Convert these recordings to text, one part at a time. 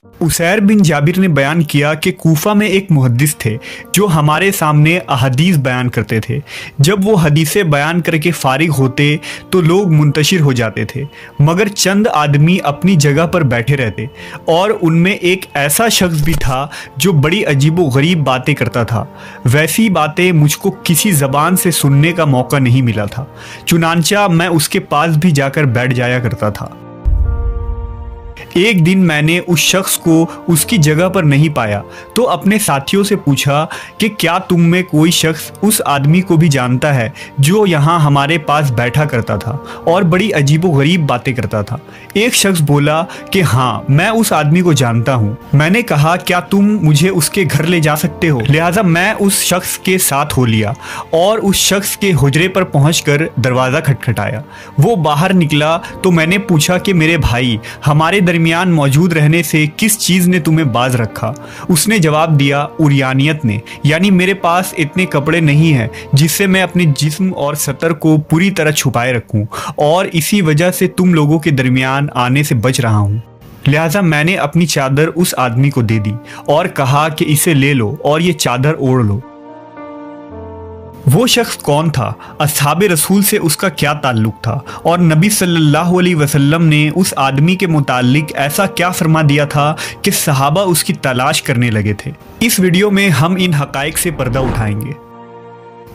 उसैर बिन जाबिर ने बयान किया कि कूफा में एक मुहद्दिस थे जो हमारे सामने अहदीस बयान करते थे। जब वो हदीसें बयान करके फारिग होते तो लोग मुंतशिर हो जाते थे, मगर चंद आदमी अपनी जगह पर बैठे रहते, और उनमें एक ऐसा शख्स भी था जो बड़ी अजीबो गरीब बातें करता था। वैसी बातें मुझको किसी ज़बान से सुनने का मौका नहीं मिला था, चुनांचा मैं उसके पास भी जाकर बैठ जाया करता था। एक दिन मैंने उस शख्स को उसकी जगह पर नहीं पाया तो अपने साथियों से पूछा कि क्या तुम में कोई शख्स उस आदमी को भी जानता है जो यहाँ हमारे पास बैठा करता था और बड़ी अजीबोगरीब बातें करता था। एक शख्स बोला कि हाँ, मैं उस आदमी को जानता हूँ। मैंने कहा क्या तुम मुझे उसके घर ले जा सकते हो? लिहाजा मैं उस शख्स के साथ हो लिया और उस शख्स के हुजरे पर पहुंचकर दरवाज़ा खटखटाया। वो बाहर निकला तो मैंने पूछा कि मेरे भाई, हमारे दरमियान मौजूद रहने से किस चीज़ ने तुम्हें बाज रखा? उसने जवाब दिया, उरियानियत ने, यानी मेरे पास इतने कपड़े नहीं हैं जिससे मैं अपने जिस्म और सतर को पूरी तरह छुपाए रखूं, और इसी वजह से तुम लोगों के दरमियान आने से बच रहा हूं। लिहाजा मैंने अपनी चादर उस आदमी को दे दी और कहा कि इसे ले लो और ये चादर ओढ़ लो। वो शख्स कौन था, अस्हाबे रसूल से उसका क्या ताल्लुक था, और नबी सल्लल्लाहु अलैहि वसल्लम ने उस आदमी के मुताल्लिक ऐसा क्या फरमा दिया था कि सहाबा उसकी तलाश करने लगे थे। इस वीडियो में हम इन हक़ाइक़ से पर्दा उठाएंगे।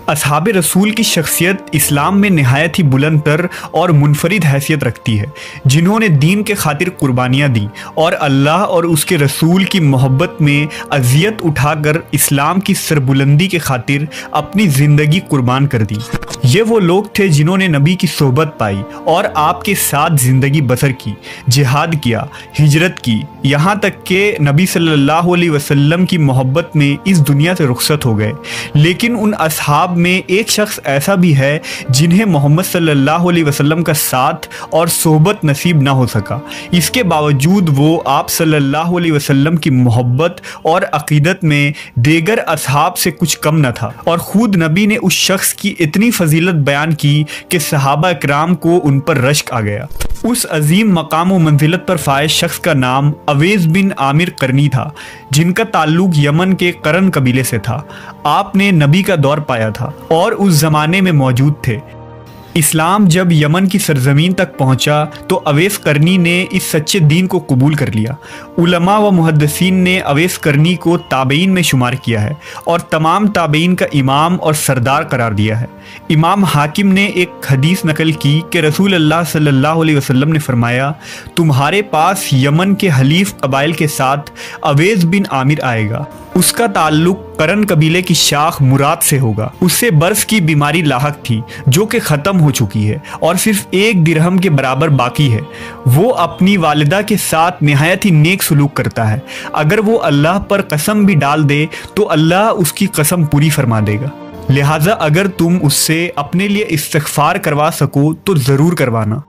अस्हाबे रसूल की शख्सियत इस्लाम में नहायत ही बुलंद तर और मुनफरिद हैसियत रखती है, जिन्होंने दीन के खातिर कुर्बानियाँ दी और अल्लाह और उसके रसूल की मोहब्बत में अजियत उठाकर इस्लाम की सरबुलंदी के खातिर अपनी ज़िंदगी कुर्बान कर दी। ये वो लोग थे जिन्होंने नबी की सोहबत पाई और आपके साथ ज़िंदगी बसर की, जिहाद किया, हिजरत की, यहाँ तक कि नबी सल्लल्लाहु अलैहि वसल्लम की मोहब्बत में इस दुनिया से रुखसत हो गए। लेकिन उन अस्हाब में एक शख्स ऐसा भी है जिन्हें मोहम्मद सल्लल्लाहु अलैहि वसल्लम का साथ और सोहबत नसीब ना हो सका। इसके बावजूद वो आप सल्लल्लाहु अलैहि वसल्लम की मोहब्बत और अकीदत में देगर अस्हाब से कुछ कम न था, और ख़ुद नबी ने उस शख्स की इतनी फजीलत बयान की कि सहाबा इकराम को उन पर रश्क आ गया। उस अजीम मकाम व मंजिलत पर फायज शख्स का नाम अवेस बिन आमिर करनी था, जिनका ताल्लुक यमन के करन कबीले से था। आपने नबी का दौर पाया था और उस ज़माने में मौजूद थे। इस्लाम जब यमन की सरजमीन तक पहुंचा तो अवेस करनी ने इस सच्चे दीन को कबूल कर लिया। उलमा व मुहद्दिसीन ने अवेस करनी को ताबईन में शुमार किया है और तमाम ताबईन का इमाम और सरदार करार दिया है। इमाम हाकिम ने एक हदीस नकल की कि रसूल अल्लाह सल्लल्लाहु अलैहि वसल्लम ने फरमाया, तुम्हारे पास यमन के हलीफ कबाइल के साथ अवेस बिन आमिर आएगा। उसका ताल्लुक करन कबीले की शाख मुराद से होगा। उससे बर्स की बीमारी लाहक थी जो कि ख़त्म हो चुकी है और सिर्फ 1 दिरहम के बराबर बाकी है। वो अपनी वालिदा के साथ नहायत ही नेक सलूक करता है। अगर वो अल्लाह पर कसम भी डाल दे तो अल्लाह उसकी कसम पूरी फरमा देगा। लिहाजा अगर तुम उससे अपने लिए इस्तिग़फ़ार करवा सको तो ज़रूर करवाना।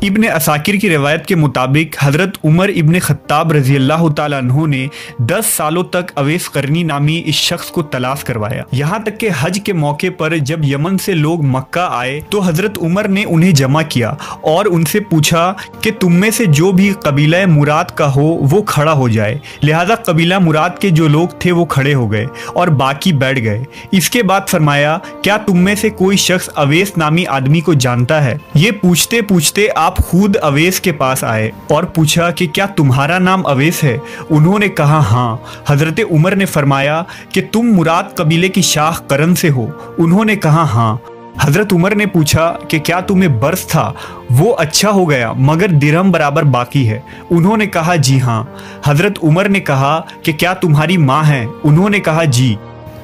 इब्न असाकिर की रिवायत के मुताबिक हज़रत उमर इब्न ख़त्ताब रज़ी अल्लाह तआला अन्हु ने 10 सालों तक अवेस करनी नामी इस शख्स को तलाश करवाया। यहाँ तक कि हज के मौके पर जब यमन से लोग मक्का आए तो हज़रत उमर ने उन्हें जमा किया और उनसे पूछा कि तुम में से जो भी कबीला मुराद का हो वो खड़ा हो जाए। लिहाजा कबीला मुराद के जो लोग थे वो खड़े हो गए और बाकी बैठ गए। इसके बाद फरमाया, क्या तुम में से कोई शख्स अवेस नामी आदमी को जानता है? ये पूछते पूछते आप खुद अवेस के पास आए और पूछा कि क्या तुम्हारा नाम अवेस है? उन्होंने कहा हाँ। हजरत उमर ने फरमाया कि तुम मुराद कबीले की शाख करन से हो? उन्होंने कहा हाँ। हजरत उमर ने पूछा कि क्या तुम्हें बर्स था? वो अच्छा हो गया मगर दिरहम बराबर बाकी है। उन्होंने कहा जी हाँ। हजरत उमर ने कहा कि क्या तुम्हारी माँ है? उन्होंने कहा जी।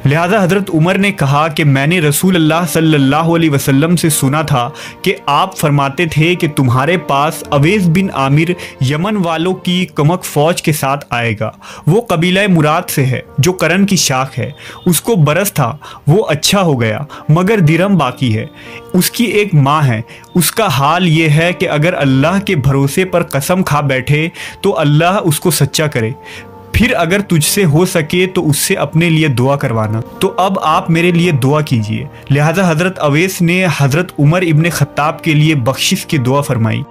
लिहाजा हज़रत उमर ने कहा कि मैंने रसूल अल्लाह सल्लल्लाहु अलैहि वसल्लम से सुना था कि आप फरमाते थे कि तुम्हारे पास अवेस बिन आमिर यमन वालों की कमक फ़ौज के साथ आएगा। वो कबीला मुराद से है जो करन की शाख है। उसको बरस था, वो अच्छा हो गया मगर दिरहम बाकी है। उसकी एक माँ है। उसका हाल ये है कि अगर अल्लाह के भरोसे पर कसम खा बैठे तो अल्लाह उसको सच्चा करे। फिर अगर तुझसे हो सके तो उससे अपने लिए दुआ करवाना। तो अब आप मेरे लिए दुआ कीजिए। लिहाजा हज़रत अवेस ने हज़रत उमर इब्न ख़त्ताब के लिए बख्शिश की दुआ फरमाई।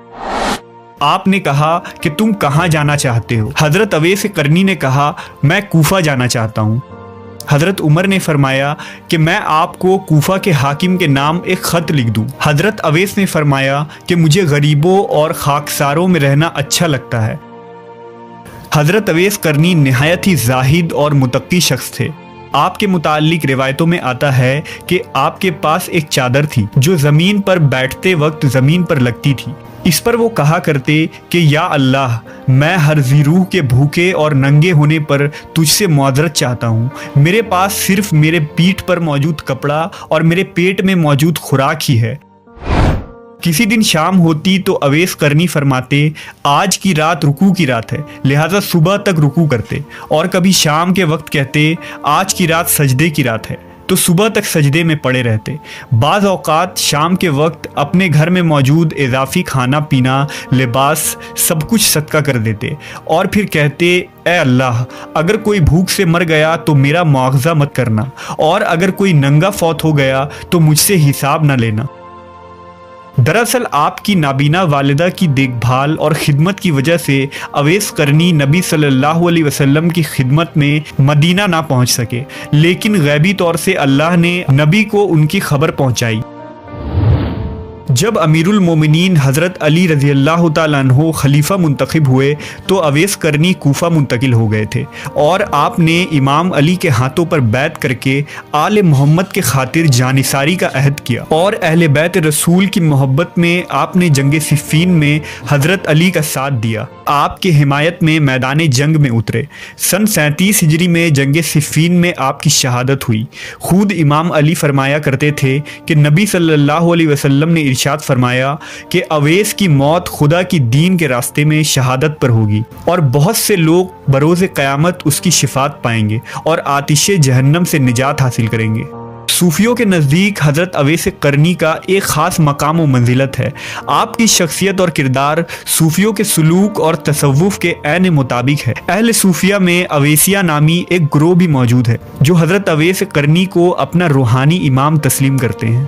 آپ نے کہا کہ تم کہاں جانا چاہتے ہو؟ حضرت اویس قرنی نے کہا میں کوفہ جانا چاہتا ہوں۔ حضرت عمر نے فرمایا کہ میں آپ کو کوفہ کے حاکم کے نام ایک خط لکھ دوں۔ حضرت اویس نے فرمایا کہ مجھے غریبوں اور خاکساروں میں رہنا اچھا لگتا ہے۔ حضرت اویس قرنی نہایت ہی زاہد اور متقی شخص تھے۔ آپ کے متعلق روایتوں میں آتا ہے کہ آپ کے پاس ایک چادر تھی جو زمین پر بیٹھتے وقت زمین پر لگتی تھی۔ اس پر وہ کہا کرتے کہ یا اللہ، میں ہر ذی روح کے بھوکے اور ننگے ہونے پر تجھ سے معذرت چاہتا ہوں۔ میرے پاس صرف میرے پیٹھ پر موجود کپڑا اور میرے پیٹ میں موجود خوراک ہی ہے۔ کسی دن شام ہوتی تو اویس قرنی فرماتے آج کی رات رکوع کی رات ہے، لہٰذا صبح تک رکوع کرتے، اور کبھی شام کے وقت کہتے آج کی رات سجدے کی رات ہے، تو صبح تک سجدے میں پڑے رہتے۔ بعض اوقات شام کے وقت اپنے گھر میں موجود اضافی کھانا پینا، لباس، سب کچھ صدقہ کر دیتے، اور پھر کہتے اے اللہ، اگر کوئی بھوک سے مر گیا تو میرا مواخذہ مت کرنا، اور اگر کوئی ننگا فوت ہو گیا تو مجھ سے حساب نہ لینا۔ دراصل آپ کی نابینا والدہ کی دیکھ بھال اور خدمت کی وجہ سے اویس قرنی نبی صلی اللہ علیہ وسلم کی خدمت میں مدینہ نہ پہنچ سکے، لیکن غیبی طور سے اللہ نے نبی کو ان کی خبر پہنچائی۔ جب امیر المومنین حضرت علی رضی اللہ تعالیٰ عنہ خلیفہ منتخب ہوئے تو اویس قرنی کوفہ منتقل ہو گئے تھے، اور آپ نے امام علی کے ہاتھوں پر بیعت کر کے آل محمد کے خاطر جانثاری کا عہد کیا، اور اہل بیت رسول کی محبت میں آپ نے جنگ صفین میں حضرت علی کا ساتھ دیا، آپ کے حمایت میں میدان جنگ میں اترے۔ سن 37 ہجری میں جنگ صفین میں آپ کی شہادت ہوئی۔ خود امام علی فرمایا کرتے تھے کہ نبی صلی اللہ علیہ وسلم نے ارشاد فرمایا کہ اویس کی موت خدا کی دین کے راستے میں شہادت پر ہوگی، اور بہت سے لوگ بروز قیامت اس کی شفاعت پائیں گے اور آتش جہنم سے نجات حاصل کریں گے۔ صوفیوں کے نزدیک حضرت اویس قرنی کا ایک خاص مقام و منزلت ہے۔ آپ کی شخصیت اور کردار صوفیوں کے سلوک اور تصوف کے عین مطابق ہے۔ اہل صوفیہ میں اویسیہ نامی ایک گروہ بھی موجود ہے جو حضرت اویس قرنی کو اپنا روحانی امام تسلیم کرتے ہیں۔